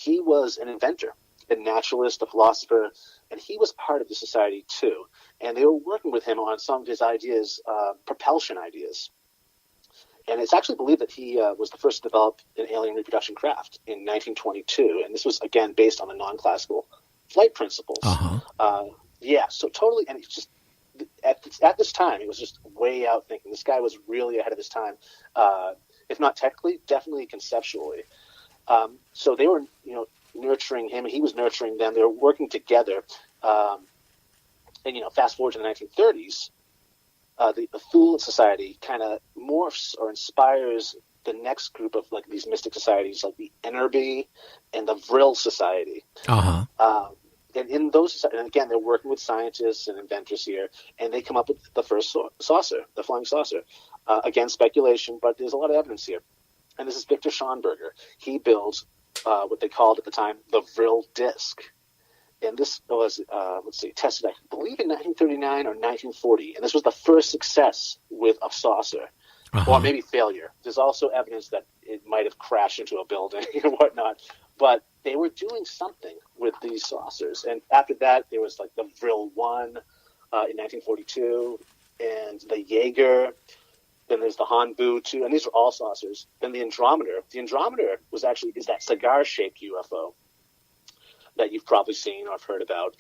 he was an inventor, a naturalist, a philosopher, and he was part of the society too. And they were working with him on some of his ideas, propulsion ideas. And it's actually believed that he was the first to develop an alien reproduction craft in 1922. And this was, again, based on the non-classical flight principles. Yeah, so totally. And it's just, at this time, it was just way out thinking. This guy was really ahead of his time, if not technically, definitely conceptually. So they were, nurturing him. He was nurturing them. They were working together. And, fast forward to the 1930s, the Thule Society kind of morphs or inspires the next group of like these mystic societies, like the Enderby and the Vril Society. And in those, and again, they're working with scientists and inventors here, and they come up with the first saucer, the flying saucer. Again, speculation, but there's a lot of evidence here. And this is Victor Schonberger. He builds what they called at the time the Vril disc. And this was, tested, I believe, in 1939 or 1940. And this was the first success with a saucer, or maybe failure. There's also evidence that it might have crashed into a building and whatnot. But they were doing something with these saucers. And after that, there was like the Vril 1 in 1942, and the Jaeger. Then there's the Hanbu 2, and these are all saucers. Then the Andrometer. The Andrometer is that cigar-shaped UFO that you've probably seen or have heard about.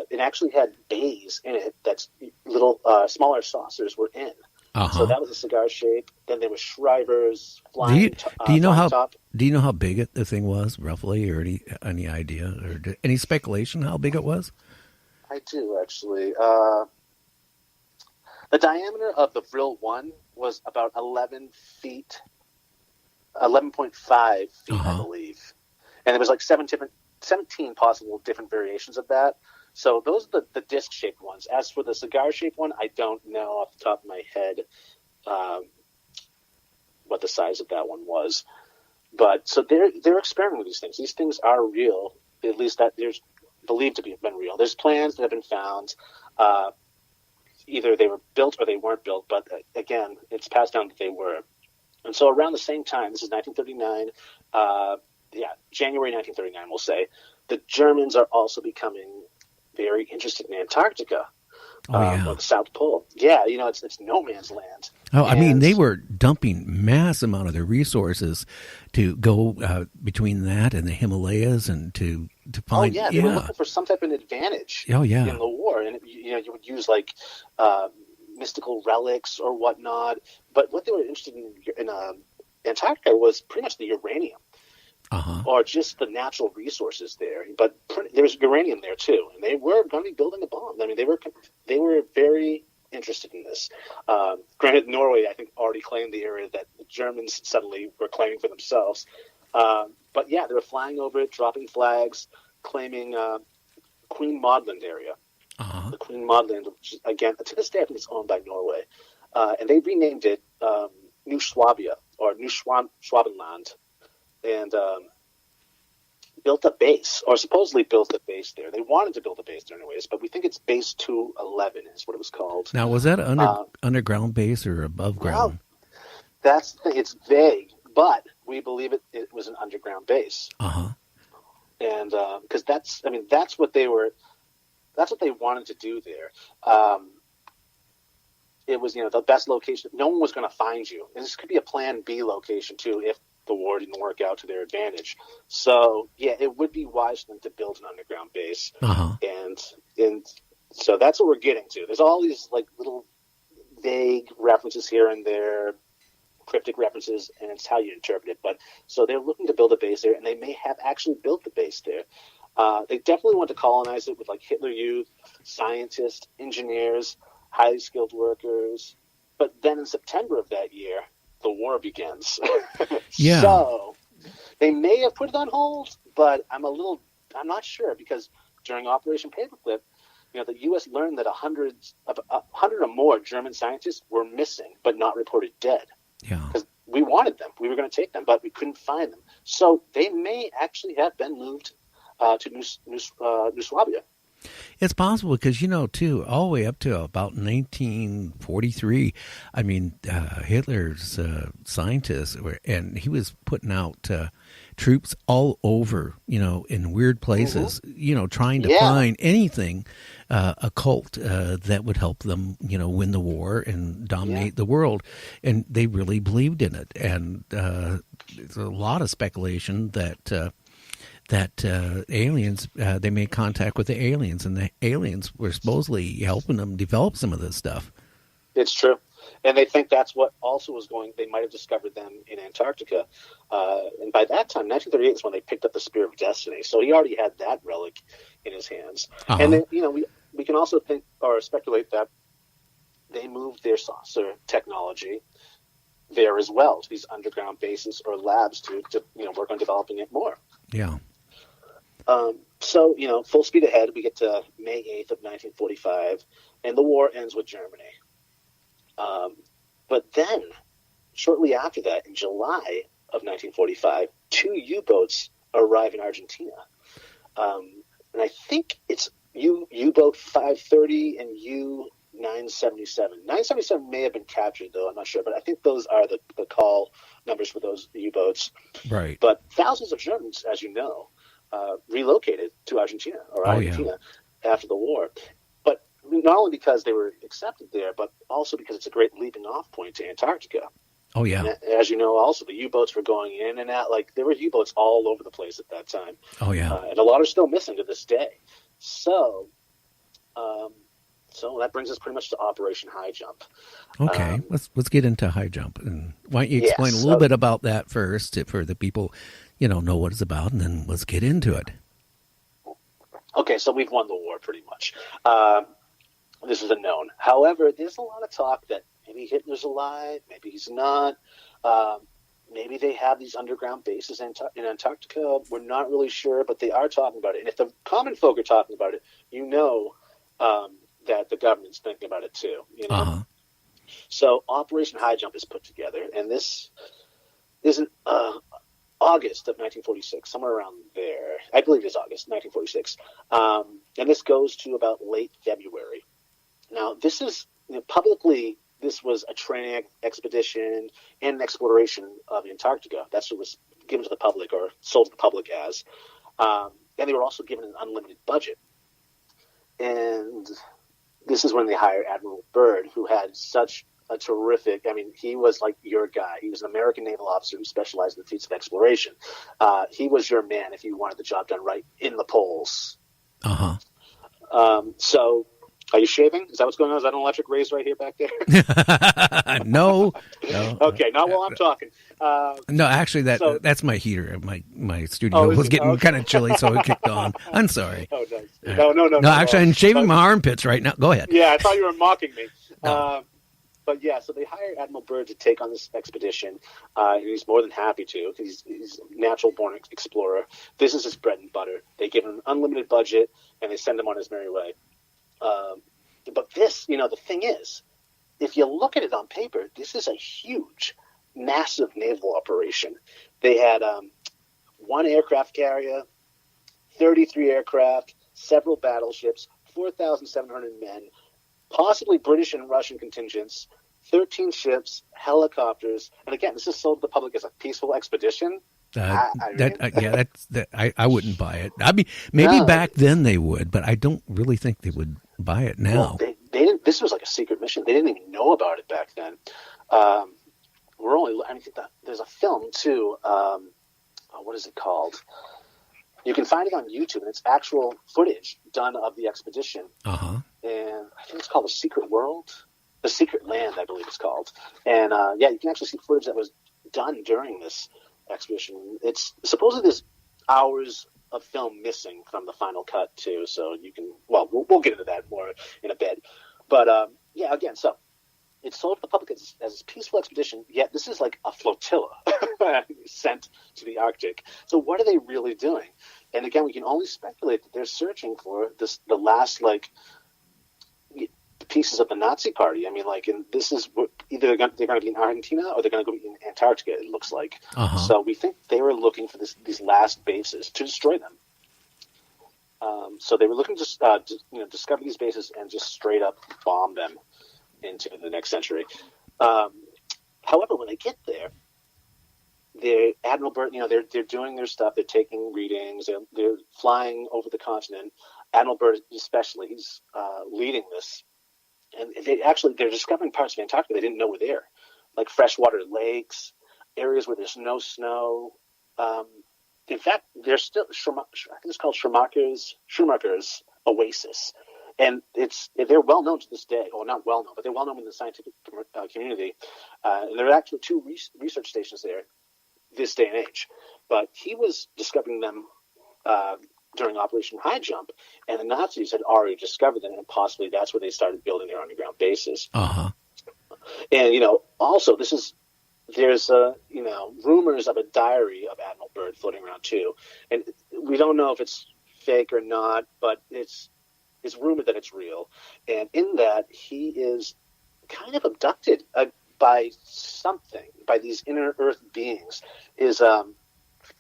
It actually had bays in it that little smaller saucers were in. So that was a cigar shape. Then there was Shrivers flying. Do you know how big the thing was roughly, or any idea, or any speculation how big it was? I do actually. The diameter of the Vril 1 was about 11.5 feet, I believe, and there was like 17 possible different variations of that. So those are the disc-shaped ones. As for the cigar-shaped one, I don't know off the top of my head what the size of that one was. But so they're experimenting with these things. These things are real, at least that there's believed to be been real. There's plans that have been found. Either they were built or they weren't built, but again, it's passed down that they were. And so around the same time, this is 1939, January 1939, we'll say, the Germans are also becoming very interested in Antarctica, or the South Pole. Yeah, it's no man's land. I mean, they were dumping mass amount of their resources to go between that and the Himalayas and to find. They were looking for some type of advantage. In the war, and you would use like mystical relics or whatnot. But what they were interested in Antarctica was pretty much the uranium. Or just the natural resources there, but there was uranium there too, and they were going to be building a bomb. I mean, they were very interested in this. Granted, Norway, I think, already claimed the area that the Germans suddenly were claiming for themselves. But yeah, they were flying over it, dropping flags, claiming Queen Maudland area. The Queen Maudland, which, again, to this day, I think it's owned by Norway, and they renamed it New Swabia or New Schwabenland. And built a base, or supposedly built a base there. They wanted to build a base there anyways, but we think it's Base 211 is what it was called. Now, was that underground base or above ground? Well, that's the thing. It's vague, but we believe it was an underground base. And because that's what they wanted to do there. It was, the best location. No one was going to find you. And this could be a Plan B location too, if the war didn't work out to their advantage. So yeah, it would be wise for them to build an underground base. And so that's what we're getting to. There's all these like little vague references here and there, cryptic references, and it's how you interpret it. But so they're looking to build a base there, and they may have actually built the base there. They definitely want to colonize it with like Hitler Youth, scientists, engineers, highly skilled workers. But then in September of that year, the war begins. So they may have put it on hold, but I'm not sure, because during Operation Paperclip, the U.S. learned that 100 or more German scientists were missing, but not reported dead. Because we wanted them. We were going to take them, but we couldn't find them. So they may actually have been moved to New Swabia. It's possible because, too, all the way up to about 1943, Hitler's scientists, and he was putting out troops all over, in weird places, trying to Yeah. find anything occult that would help them, win the war and dominate the world. And they really believed in it. And there's a lot of speculation that aliens, they made contact with the aliens, and the aliens were supposedly helping them develop some of this stuff. It's true. And they think that's what also was they might have discovered them in Antarctica. And by that time, 1938 is when they picked up the Spear of Destiny. So he already had that relic in his hands. Uh-huh. And then, we can also think or speculate that they moved their saucer technology there as well, to these underground bases or labs to work on developing it more. Yeah. So, full speed ahead, we get to May 8th of 1945, and the war ends with Germany. But then, shortly after that, in July of 1945, 2 U-boats arrive in Argentina. And I think it's U-boat 530 and U-977. 977 may have been captured, though, I'm not sure. But I think those are the call numbers for those U-boats. Right. But thousands of Germans, as you know, relocated to Argentina after the war. But not only because they were accepted there, but also because it's a great leaping off point to Antarctica. Oh, yeah. And as you know, also, the U-boats were going in and out. Like, there were U-boats all over the place at that time. Oh, yeah. And a lot are still missing to this day. So that brings us pretty much to Operation High Jump. Okay, let's get into High Jump. And why don't you explain a little bit about that first for the people, know what it's about, and then let's get into it. Okay, so we've won the war pretty much. This is a known. However, there's a lot of talk that maybe Hitler's alive, maybe he's not. Maybe they have these underground bases in Antarctica. We're not really sure, but they are talking about it. And if the common folk are talking about it, that the government's thinking about it too. Uh-huh. So Operation High Jump is put together, and this is in August of 1946, somewhere around there. I believe it's August 1946. And this goes to about late February. Now, this is publicly, this was a training expedition and an exploration of Antarctica. That's what was given to the public or sold to the public as. And they were also given an unlimited budget. And this is when they hired Admiral Byrd, who had such a terrific, he was like your guy. He was an American naval officer who specialized in the feats of exploration. He was your man if you wanted the job done right in the poles. Uh-huh. So, are you shaving? Is that what's going on? Is that an electric raise right here back there? No. Okay, not while I'm talking. No, actually, that's my heater. My studio was getting kind of chilly, so it kicked on. I'm sorry. Oh, nice. No. Actually, I'm shaving my armpits right now. Go ahead. Yeah, I thought you were mocking me. No. But yeah, so they hired Admiral Byrd to take on this expedition, and he's more than happy to. He's a natural-born explorer. This is his bread and butter. They give him an unlimited budget, and they send him on his merry way. But this, the thing is, if you look at it on paper, this is a huge, massive naval operation. They had 1 aircraft carrier, 33 aircraft, several battleships, 4,700 men, possibly British and Russian contingents, 13 ships, helicopters, and again, this is sold to the public as a peaceful expedition. I wouldn't buy it. I mean, maybe back then they would, but I don't really think they would buy it now. Well, they didn't. This was like a secret mission. They didn't even know about it back then. There's a film too. What is it called? You can find it on YouTube, and it's actual footage done of the expedition. Uh-huh. And I think it's called The Secret World, The Secret Land, I believe it's called. And you can actually see footage that was done during this expedition. It's supposedly there's hours of film missing from the final cut too, so you can. Well, we'll get into that more in a bit. But again, so it's sold to the public as a peaceful expedition. Yet this is like a flotilla sent to the Arctic. So what are they really doing? And again, we can only speculate that they're searching for the last pieces of the Nazi party. And this is either they're going to be in Argentina or they're going to go in Antarctica, it looks like. Uh-huh. So we think they were looking for these last bases to destroy them. So they were looking to discover these bases and just straight up bomb them into the next century. However, when they get there, Admiral Byrd, they're doing their stuff. They're taking readings. They're flying over the continent. Admiral Byrd, especially, he's leading this, and they're discovering parts of Antarctica they didn't know were there, like freshwater lakes, areas where there's no snow. In fact, there's still I think it's called Schumacher's Oasis, and they're well known to this day. Well, not well known, but they're well known in the scientific community. And there are actually two research stations there this day and age. But he was discovering them during Operation High Jump, and the Nazis had already discovered them, and possibly that's where they started building their underground bases. Uh-huh. And also there's rumors of a diary of Admiral Byrd floating around too, and we don't know if it's fake or not, but it's rumored that it's real. And in that, he is kind of abducted by these inner Earth beings.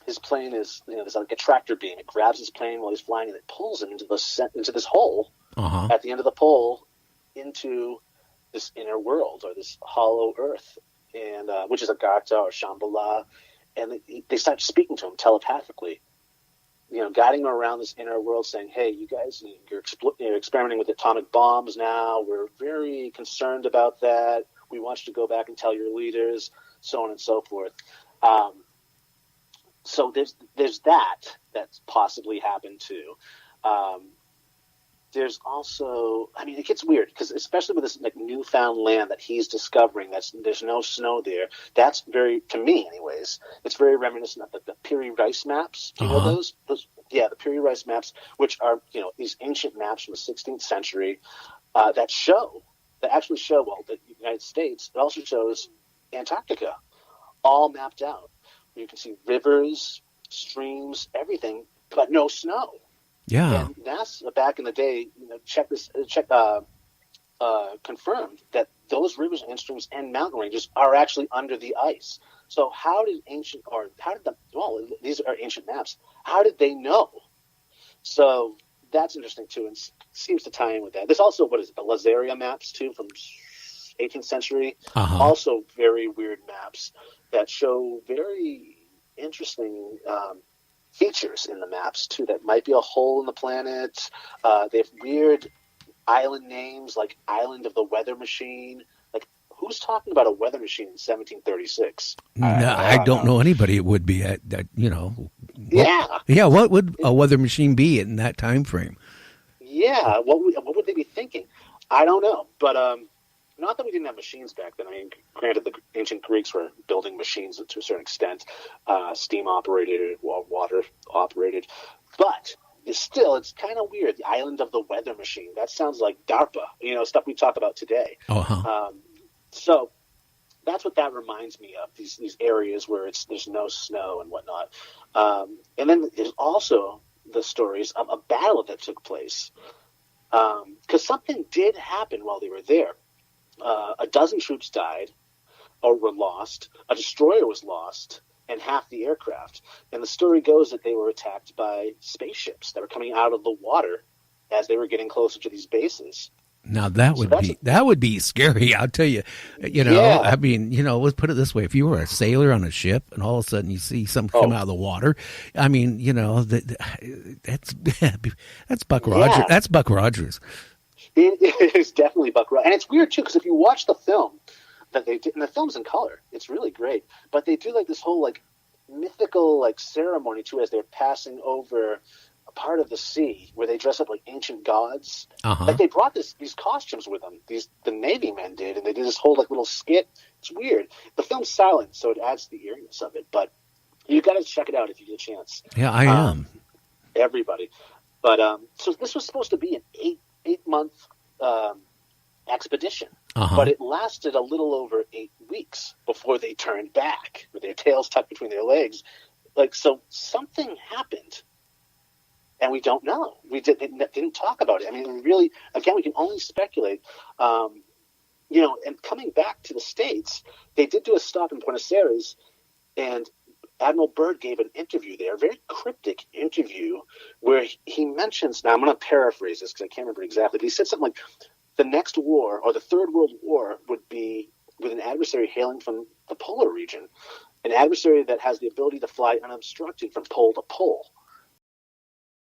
His plane is there's like a tractor beam. It grabs his plane while he's flying, and it pulls him into this hole at the end of the pole into this inner world, or this hollow Earth, and which is Agartha or Shambhala, and they start speaking to him telepathically, guiding him around this inner world, saying, "Hey, you guys, you're experimenting with atomic bombs now. We're very concerned about that. We want you to go back and tell your leaders," so on and so forth. So there's that's possibly happened too. There's also, it gets weird because especially with this newfound land that he's discovering, there's no snow there. That's to me anyways, it's very reminiscent of the Piri Rice maps. Do you know those? Yeah, the Piri Rice maps, which are these ancient maps from the 16th century that actually show the United States. It also shows Antarctica, all mapped out. You can see rivers, streams, everything, but no snow. Yeah. And NASA back in the day, confirmed that those rivers and streams and mountain ranges are actually under the ice. So these are ancient maps. How did they know? So that's interesting too, and seems to tie in with that. There's also, the Lazaria maps too from 18th century. Also very weird maps that show very interesting features in the maps too. That might be a hole in the planet. They have weird island names like Island of the Weather Machine. Like, who's talking about a weather machine in 1736? No, I don't know anybody it would be at that. Yeah. What would a weather machine be in that time frame? Yeah. What would they be thinking? I don't know, but not that we didn't have machines back then. Granted, the ancient Greeks were building machines to a certain extent, steam operated or water operated, but it's kind of weird. The Island of the Weather Machine. That sounds like DARPA, stuff we talk about today. So that's what that reminds me of. These areas where there's no snow and whatnot. And then there's also the stories of a battle that took place, because something did happen while they were there. A dozen troops died or were lost. A destroyer was lost, and half the aircraft. And the story goes that they were attacked by spaceships that were coming out of the water as they were getting closer to these bases. Now that would be scary. I'll tell you. Yeah. Let's put it this way: if you were a sailor on a ship and all of a sudden you see something come out of the water, that's Buck Rogers. Yeah. That's Buck Rogers. It is definitely Buck Rogers. And it's weird, too, because if you watch the film that they did, and the film's in color, it's really great, but they do this whole mythical ceremony, too, as they're passing over a part of the sea where they dress up like ancient gods. They brought these costumes with them, the Navy men did, and they did this whole little skit. It's weird. The film's silent, so it adds to the eeriness of it, but you got to check it out if you get a chance. Yeah, I am. Everybody. But so this was supposed to be an eight-month expedition, but it lasted a little over 8 weeks before they turned back with their tails tucked between their legs. So something happened, and we don't know. We didn't talk about it. Really, again, we can only speculate. And coming back to the States, they did do a stop in Buenos Aires, and Admiral Byrd gave an interview there, a very cryptic interview, where he mentions, now I'm going to paraphrase this because I can't remember exactly, but he said something like, the next war, or the Third World War, would be with an adversary hailing from the polar region. an adversary that has the ability to fly unobstructed from pole to pole.